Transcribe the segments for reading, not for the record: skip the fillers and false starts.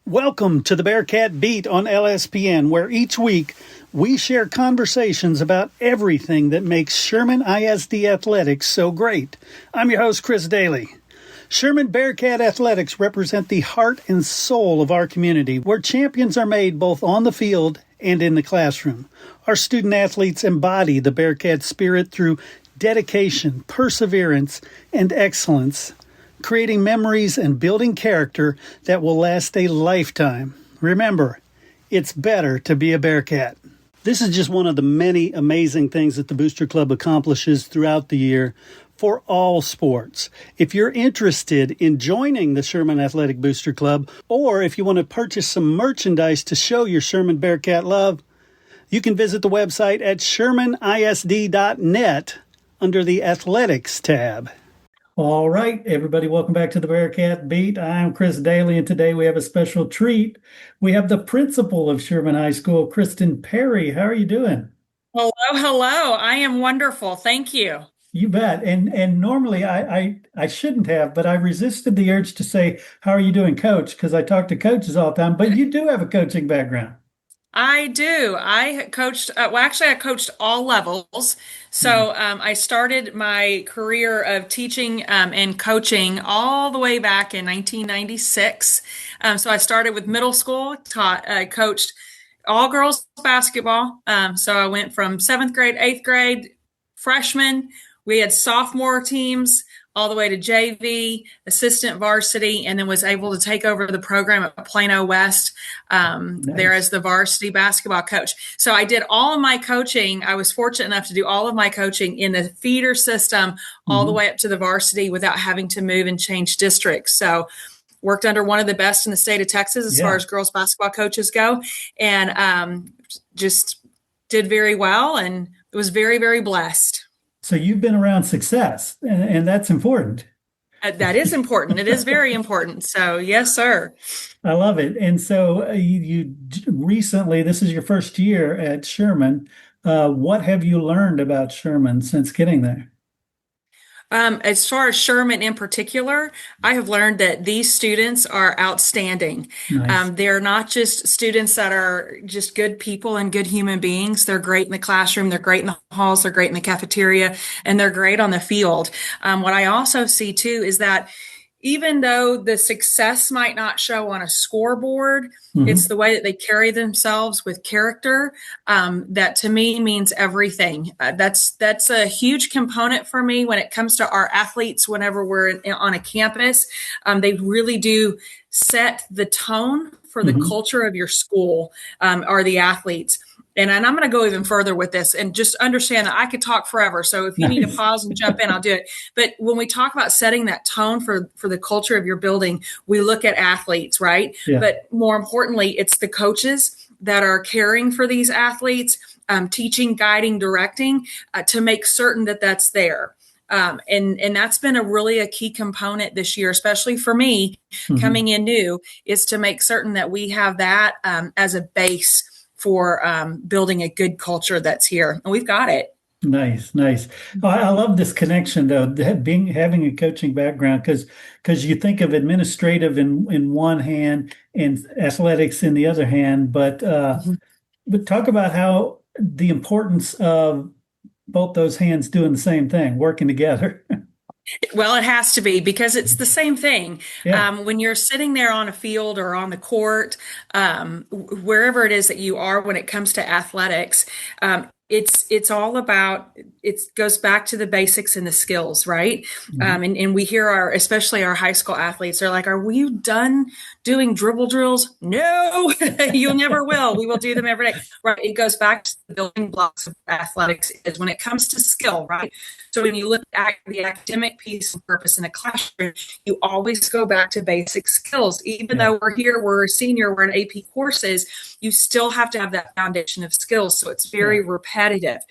Welcome to the Bearcat Beat on LSPN, where each week we share conversations about everything that makes Sherman ISD athletics so great. I'm your host, Chris Daly. Sherman Bearcat Athletics represent the heart and soul of our community, where champions are made both on the field and in the classroom. Our student athletes embody the Bearcat spirit through dedication, perseverance, and excellence, creating memories and building character that will last a lifetime. Remember, it's better to be a Bearcat. This is just one of the many amazing things that the Booster Club accomplishes throughout the year for all sports. If you're interested in joining the Sherman Athletic Booster Club, or if you want to purchase some merchandise to show your Sherman Bearcat love, you can visit the website at shermanisd.net under the Athletics tab. All right, everybody, welcome back to the Bearcat Beat. I'm Chris Daly, and today we have a special treat. We have the principal of Sherman High School, Kristen Perry. How are you doing? Hello. I am wonderful. Thank you. You bet. And normally I shouldn't have, but I resisted the urge to say, how are you doing, coach? Because I talk to coaches all the time, but you do have a coaching background. I do. I coached, I coached all levels. So I started my career of teaching and coaching all the way back in 1996. So I started with middle school, coached all girls basketball. So I went from seventh grade, eighth grade, freshman. We had sophomore teams all the way to JV, assistant varsity, and then was able to take over the program at Plano West there as the varsity basketball coach. So I did all of my coaching. I was fortunate enough to do all of my coaching in the feeder system all the way up to the varsity without having to move and change districts. So worked under one of the best in the state of Texas as far as girls basketball coaches go, and just did very well and was very, very blessed. So you've been around success, and that's important. That is important. It is very important. So, yes, sir. I love it. And so you recently, this is your first year at Sherman. What have you learned about Sherman since getting there? As far as Sherman in particular, I have learned that these students are outstanding. Nice. They're not just students that are just good people and good human beings. They're great in the classroom. They're great in the halls. They're great in the cafeteria, and they're great on the field. What I also see too is that even though the success might not show on a scoreboard, it's the way that they carry themselves with character that to me means everything. That's a huge component for me when it comes to our athletes. Whenever we're on a campus, they really do set the tone for the culture of your school, are the athletes. And I'm going to go even further with this and just understand that I could talk forever. So if you need to pause and jump in, I'll do it. But when we talk about setting that tone for the culture of your building, we look at athletes, right? Yeah. But more importantly, it's the coaches that are caring for these athletes, teaching, guiding, directing to make certain that that's there. And that's been a key component this year, especially for me coming in new, is to make certain that we have that as a base for building a good culture that's here. And we've got it. Nice. Oh, I love this connection though, having a coaching background, because you think of administrative in one hand and athletics in the other hand, but talk about how the importance of both those hands doing the same thing, working together. Well, it has to be because it's the same thing. Yeah. When you're sitting there on a field or on the court, wherever it is that you are when it comes to athletics, it's all about, it goes back to the basics and the skills, right? And we hear especially our high school athletes are like, are you done doing dribble drills? No, you never will. We will do them every day. Right. It goes back to the building blocks of athletics is when it comes to skill, right? So when you look at the academic piece and purpose in a classroom, you always go back to basic skills. Even though we're a senior, we're in AP courses, you still have to have that foundation of skills. So it's very repetitive.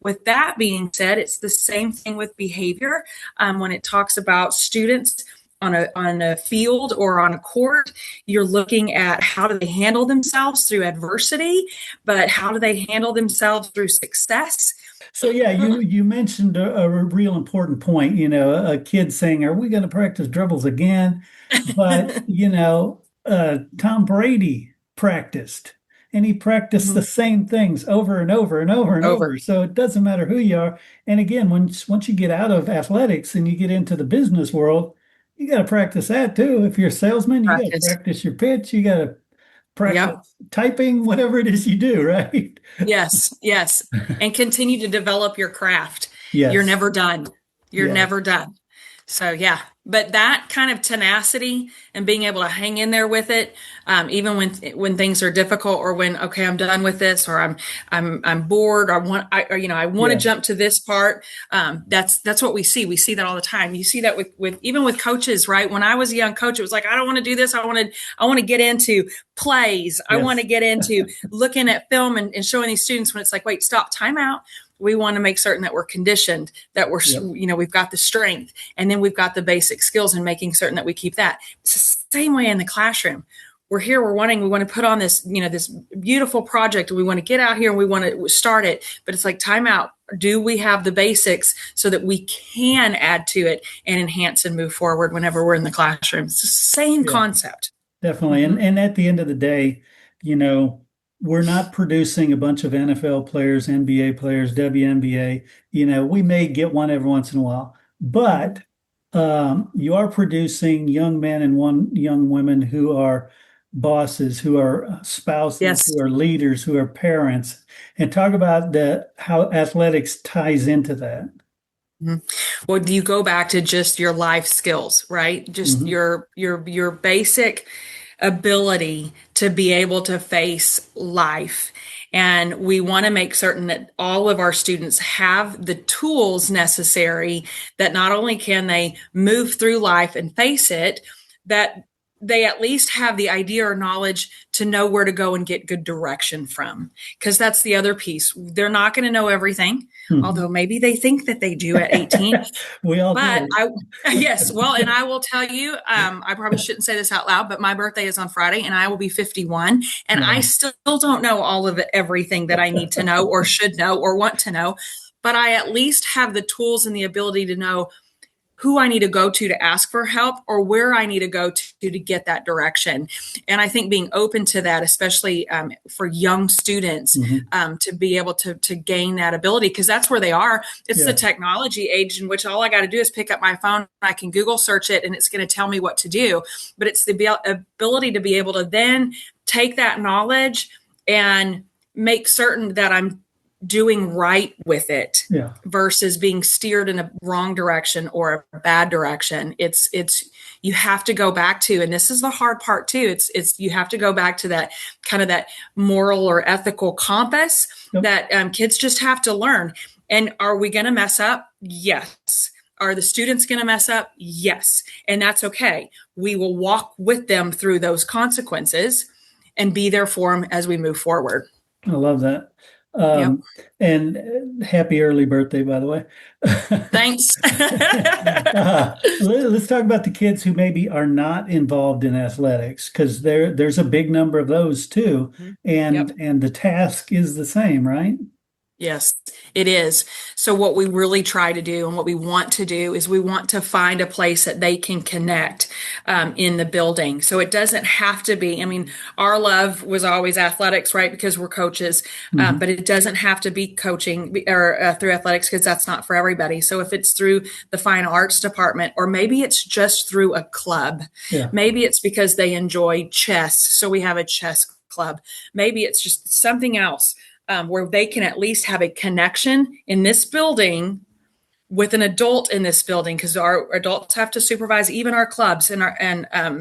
With that being said, it's the same thing with behavior. When it talks about students on a field or on a court, you're looking at how do they handle themselves through adversity, but how do they handle themselves through success? So yeah, you mentioned a real important point, a kid saying, are we going to practice dribbles again? But, Tom Brady practiced, and he practiced the Mhm. same things over and over and over and Over. over. So it doesn't matter who you are. And again, once you get out of athletics and you get into the business world, you got to practice that too. If you're a salesman, you got to Practice. practice your pitch. You got to Yep. practice typing, whatever it is you do, right? Yes, yes. And continue to develop your craft. You're Yes, never done. You're yes, never done. So yeah, but that kind of tenacity and being able to hang in there with it, even when things are difficult, or when okay, I'm done with this, or I'm bored, or I want to yeah, jump to this part. That's what we see. We see that all the time. You see that with even with coaches, right? When I was a young coach, it was like I don't want to do this. I want to get into plays. I want to yes, get into looking at film and showing these students when it's like, wait, stop, time out. We want to make certain that we're conditioned, that yep, we've got the strength, and then we've got the basic skills, and making certain that we keep that. It's the same way in the classroom. We're here, we want to put on this, this beautiful project, and we want to get out here and we want to start it. But it's like, time out. Do we have the basics so that we can add to it and enhance and move forward whenever we're in the classroom? It's the same yeah. concept. Definitely. Mm-hmm. And at the end of the day, you know, we're not producing a bunch of NFL players, NBA players, WNBA. We may get one every once in a while, Mm-hmm. but you are producing young men and young women who are bosses, who are spouses, Yes. who are leaders, who are parents, and talk about how athletics ties into that. Mhm. Well, do you go back to just your life skills, right? Just Hmm. your basic ability to be able to face life. And we want to make certain that all of our students have the tools necessary, that not only can they move through life and face it, that they at least have the idea or knowledge to know where to go and get good direction from. Because that's the other piece. They're not going to know everything, Hmm. although maybe they think that they do at 18. We all But do. yes, well, and I will tell you, I probably shouldn't say this out loud, but my birthday is on Friday and I will be 51. And I Nice. still don't know all of everything that I need to know or should know or want to know. But I at least have the tools and the ability to know who I need to go to ask for help, or where I need to go to get that direction. And I think being open to that, especially for young students, Hmm. to be able to gain that ability, because that's where they are. It's the Yeah. technology age in which all I got to do is pick up my phone, I can Google search it, and it's going to tell me what to do. But it's the ability to be able to then take that knowledge and make certain that I'm doing right with it, Yeah. versus being steered in a wrong direction or a bad direction. It's you have to go back to, and this is the hard part too. It's you have to go back to that kind of that moral or ethical compass Yep. that kids just have to learn. And are we going to mess up? Yes. Are the students going to mess up? Yes. And that's okay. We will walk with them through those consequences and be there for them as we move forward. I love that. Yep. And happy early birthday, by the way. Thanks. Let's talk about the kids who maybe are not involved in athletics, because there's a big number of those too, and Yep. and the task is the same, right? Yes, it is. So what we really try to do and what we want to do is we want to find a place that they can connect in the building. So it doesn't have to be, I mean, our love was always athletics, right? Because we're coaches, Hmm. but it doesn't have to be coaching or through athletics, because that's not for everybody. So if it's through the fine arts department, or maybe it's just through a club, Yeah. maybe it's because they enjoy chess. So we have a chess club. Maybe it's just something else, where they can at least have a connection in this building with an adult in this building, because our adults have to supervise even our clubs and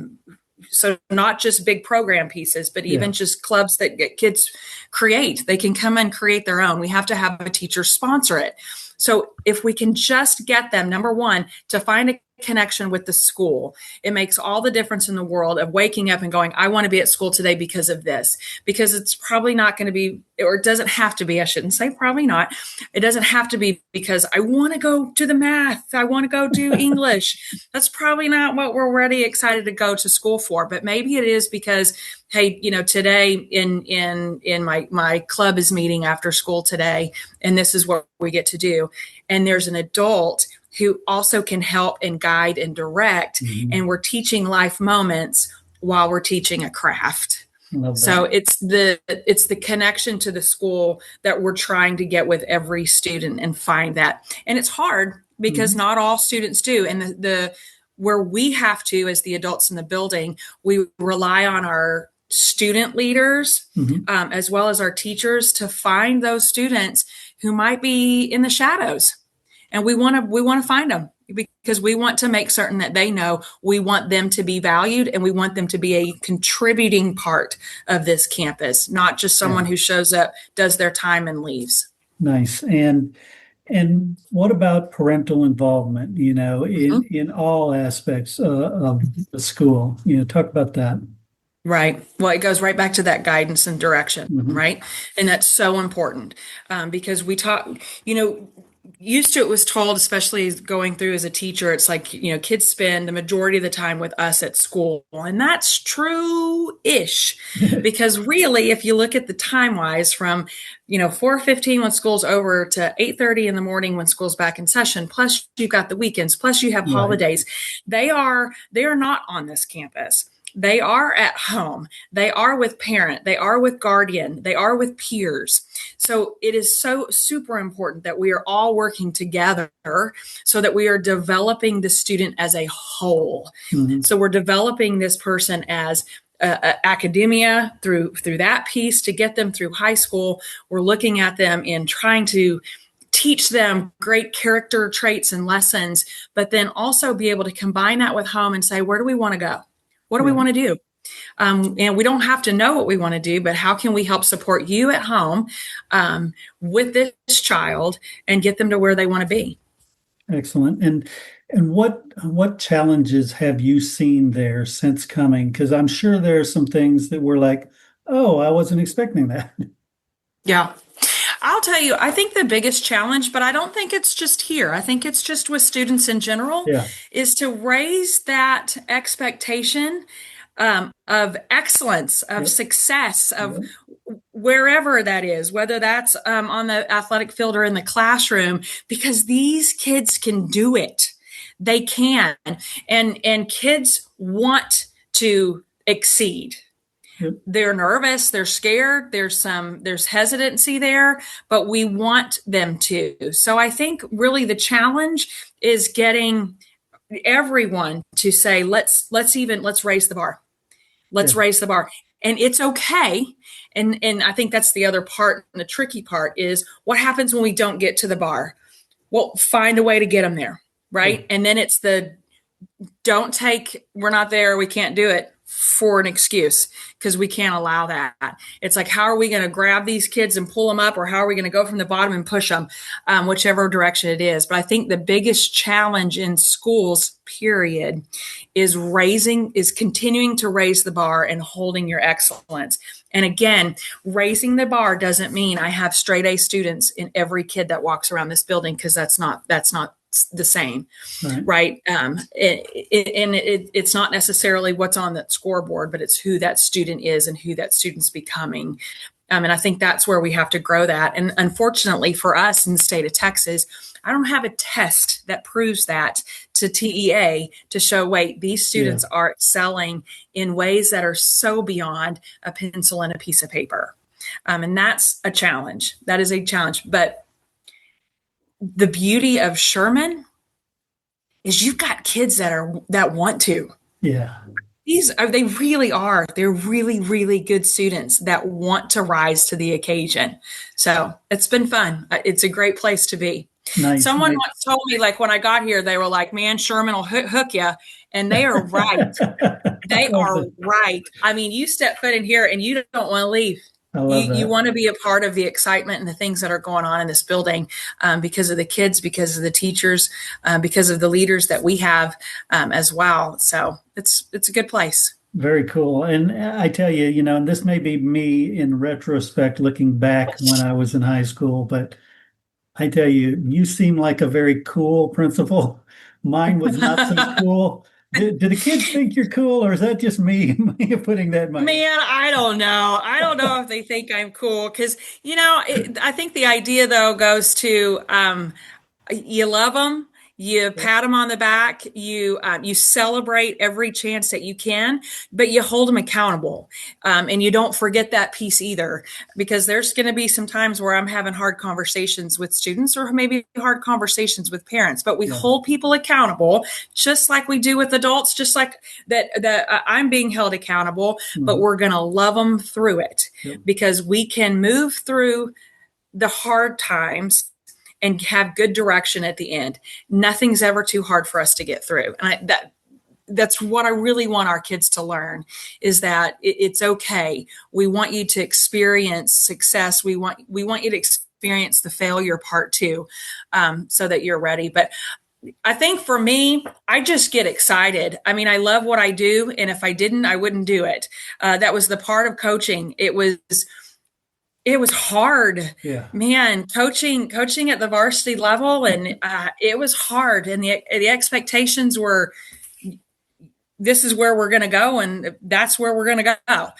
so not just big program pieces, but even Yeah. just clubs that get kids create. They can come and create their own. We have to have a teacher sponsor it. So if we can just get them, number one, to find a connection with the school, it makes all the difference in the world of waking up and going, I want to be at school today because of this. Because it's probably not going to be, or it doesn't have to be, I shouldn't say probably not. It doesn't have to be because I want to go to the math, I want to go do English. That's probably not what we're already excited to go to school for. But maybe it is because, hey, today in my club is meeting after school today, and this is what we get to do. And there's an adult who also can help and guide and direct, Hmm. and we're teaching life moments while we're teaching a craft. Love So that. it's the connection to the school that we're trying to get with every student and find that. And it's hard because Mhm. not all students do. And the where we have to, as the adults in the building, we rely on our student leaders, Mhm. as well as our teachers, to find those students who might be in the shadows, and we want to find them because we want to make certain that they know we want them to be valued and we want them to be a contributing part of this campus, not just someone Yeah. who shows up, does their time, and leaves. Nice. And what about parental involvement, Mhm. in all aspects of the school? Talk about that. Right. Well, it goes right back to that guidance and direction, Hmm. right? And that's so important, because we talk, you know, used to it was told, especially going through as a teacher, it's like, kids spend the majority of the time with us at school. And that's true-ish. Because really, if you look at the time wise from, 4:15 when school's over to 8:30 in the morning when school's back in session, plus you've got the weekends, plus you have Right. holidays, they are not on this campus. They are at home. They are with parent. They are with guardian. They are with peers. So it is so super important that we are all working together so that we are developing the student as a whole. Hmm. So we're developing this person as academia through that piece to get them through high school. We're looking at them in trying to teach them great character traits and lessons, but then also be able to combine that with home and say, where do we want to go? What do we Right. want to do? And we don't have to know what we want to do, but how can we help support you at home, with this child and get them to where they want to be? Excellent. And what challenges have you seen there since coming? Because I'm sure there are some things that were like, oh, I wasn't expecting that. Yeah. I'll tell you, I think the biggest challenge, but I don't think it's just here. I think it's just with students in general, Yeah. is to raise that expectation, of excellence, of Yep. success, of Yep. wherever that is, whether that's on the athletic field or in the classroom, because these kids can do it. They can, and kids want to exceed. Yep. They're nervous, they're scared, there's hesitancy there, but we want them to. So I think really the challenge is getting everyone to say, let's raise the bar. Yeah. Let's raise the bar. And it's okay. And I think that's the other part, and the tricky part is what happens when we don't get to the bar? Well, find a way to get them there, Yeah. right? And then it's the don't take we're not there, we can't do it for an excuse, because we can't allow that. It's like, how are we going to grab these kids and pull them up, or how are we going to go from the bottom and push them, whichever direction it is. But I think the biggest challenge in schools, period, is continuing to raise the bar and holding your excellence. And again, raising the bar doesn't mean I have straight A students in every kid that walks around this building, because that's not the same, Right. right? It's not necessarily what's on that scoreboard, but it's who that student is and who that student's becoming. And I think that's where we have to grow that. And unfortunately for us in the state of Texas, I don't have a test that proves that to TEA to show, wait, these Yeah. students are excelling in ways that are so beyond a pencil and a piece of paper. And that's a challenge. That is a challenge. But the beauty of Sherman is you've got kids that want to. Yeah. They really are. They're really, really good students that want to rise to the occasion. So it's been fun. It's a great place to be. Nice. Someone Nice. once told me, like, when I got here, they were like, man, Sherman will hook you. And they are right. I They love are it. right. I mean, you step foot in here and you don't want to leave. I You love you that. want to be a part of the excitement and the things that are going on in this building, because of the kids, because of the teachers, because of the leaders that we have, as well. So it's a good place. Very cool. And I tell you, and this may be me in retrospect looking back when I was in high school, but I tell you, you seem like a very cool principal. Mine was not so cool. Do the kids think you're cool, or is that just me putting that in my head? Man, I don't know. I don't know if they think I'm cool, because I think the idea though goes to, you love them, You pat them on the back. You celebrate every chance that you can, but you hold them accountable. And you don't forget that piece either, because there's going to be some times where I'm having hard conversations with students, or maybe hard conversations with parents, but we hold people accountable just like we do with adults, just like that I'm being held accountable, but we're going to love them through it, because we can move through the hard times and have good direction at the end. Nothing's ever too hard for us to get through. And that's what I really want our kids to learn, is that it's okay. We want you to experience success. We want you to experience the failure part too, so that you're ready. But I think for me, I just get excited. I mean, I love what I do. And if I didn't, I wouldn't do it. That was the part of coaching. It was hard, man, coaching at the varsity level. And it was hard. And the expectations were, this is where we're going to go. And that's where we're going to go.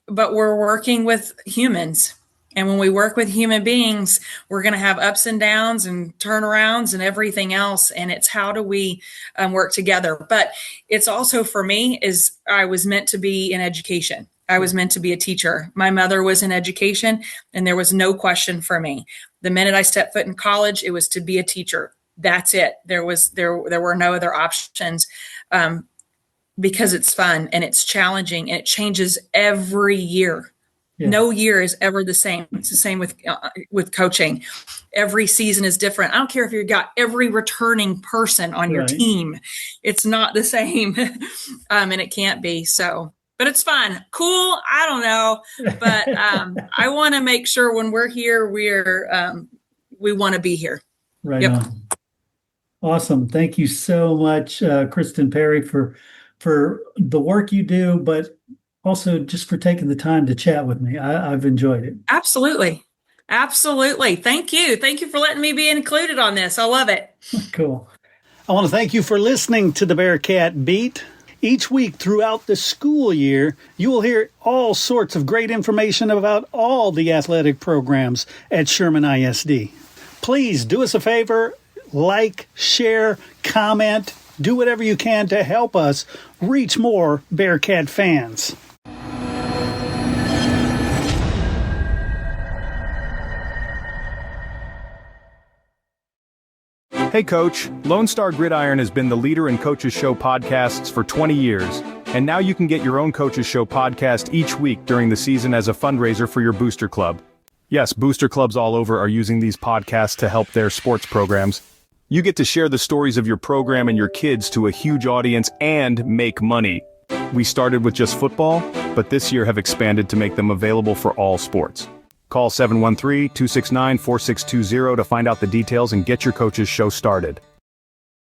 But we're working with humans. And when we work with human beings, we're going to have ups and downs and turnarounds and everything else. And it's how do we work together? But it's also, for me, is I was meant to be in education. I was meant to be a teacher. My mother was in education, and there was no question for me. The minute I stepped foot in college, it was to be a teacher. That's it. There were no other options, because it's fun and it's challenging and it changes every year. No year is ever the same. It's the same with coaching. Every season is different. I don't care if you've got every returning person on your team. It's not the same, and it can't be. So. But it's fun. Cool. I don't know. But I want to make sure when we're here, we want to be here. Right on. Awesome. Thank you so much, Kristen Perry, for the work you do, but also just for taking the time to chat with me. I've enjoyed it. Absolutely. Thank you. Thank you for letting me be included on this. I love it. Cool. I want to thank you for listening to the Bearcat Beat. Each week throughout the school year, you will hear all sorts of great information about all the athletic programs at Sherman ISD. Please do us a favor, like, share, comment, do whatever you can to help us reach more Bearcat fans. Hey Coach, Lone Star Gridiron has been the leader in Coach's Show podcasts for 20 years, and now you can get your own Coach's Show podcast each week during the season as a fundraiser for your booster club. Yes, booster clubs all over are using these podcasts to help their sports programs. You get to share the stories of your program and your kids to a huge audience and make money. We started with just football, but this year have expanded to make them available for all sports. Call 713-269-4620 to find out the details and get your Coach's Show started.